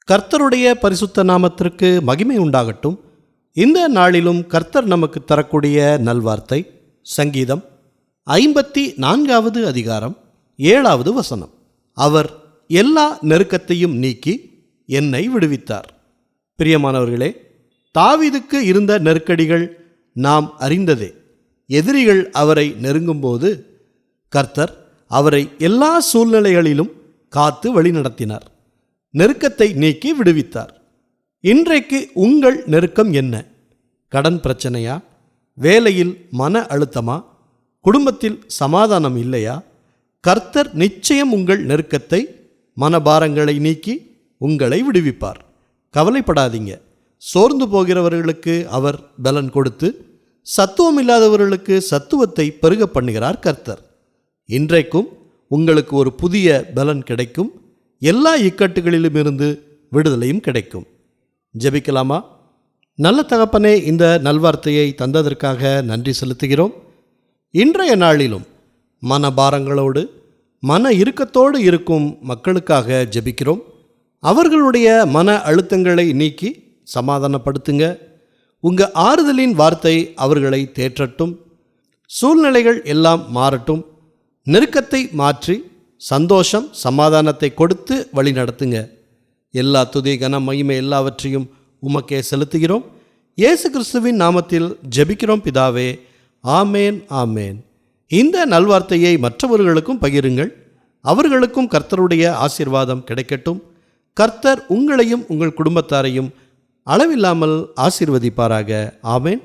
கர்த்தருடைய பரிசுத்த நாமத்திற்கு மகிமை உண்டாகட்டும். இந்த நாளிலும் கர்த்தர் நமக்கு தரக்கூடிய நல்வார்த்தை சங்கீதம் 54வது அதிகாரம் 7வது வசனம். அவர் எல்லா நெருக்கத்தையும் நீக்கி என்னை விடுவித்தார். பிரியமானவர்களே, தாவீதுக்கு இருந்த நெருக்கடிகள் நாம் அறிந்ததே. எதிரிகள் அவரை நெருங்கும்போது கர்த்தர் அவரை எல்லா சூழ்நிலைகளிலும் காத்து வழிநடத்தினார். நெருக்கத்தை நீக்கி விடுவித்தார். இன்றைக்கு உங்கள் நெருக்கம் என்ன? கடன் பிரச்சனையா? வேலையில் மன அழுத்தமா? குடும்பத்தில் சமாதானம் இல்லையா? கர்த்தர் நிச்சயம் உங்கள் நெருக்கத்தை, மனபாரங்களை நீக்கி உங்களை விடுவிப்பார். கவலைப்படாதீங்க. சோர்ந்து போகிறவர்களுக்கு அவர் பலன் கொடுத்து, சத்துவம் இல்லாதவர்களுக்கு சத்துவத்தை பெருக பண்ணுகிறார் கர்த்தர். இன்றைக்கும் உங்களுக்கு ஒரு புதிய பலன் கிடைக்கும். எல்லா இக்கட்டுகளிலும் இருந்து விடுதலையும் கிடைக்கும். ஜெபிக்கலாமா? நல்ல தகப்பனே, இந்த நல்வார்த்தையை தந்ததற்காக நன்றி செலுத்துகிறோம். இன்றைய நாளிலும் மனபாரங்களோடு மன இறுக்கத்தோடு இருக்கும் மக்களுக்காக ஜெபிக்கிறோம். அவர்களுடைய மன அழுத்தங்களை நீக்கி சமாதானப்படுத்துங்க. உங்கள் ஆறுதலின் வார்த்தை அவர்களை தேற்றட்டும். சூழ்நிலைகள் எல்லாம் மாறட்டும். நெருக்கத்தை மாற்றி சந்தோஷம், சமாதானத்தை கொடுத்து வழி நடத்துங்க. எல்லா துதி, கன, மகிமை எல்லாவற்றையும் உமக்கே செலுத்துகிறோம். இயேசு கிறிஸ்துவின் நாமத்தில் ஜெபிக்கிறோம் பிதாவே. ஆமேன், ஆமேன். இந்த நல்வார்த்தையை மற்றவர்களுக்கும் பகிருங்கள். அவர்களுக்கும் கர்த்தருடைய ஆசீர்வாதம் கிடைக்கட்டும். கர்த்தர் உங்களையும் உங்கள் குடும்பத்தாரையும் அளவில்லாமல் ஆசீர்வதிப்பாராக. ஆமேன்.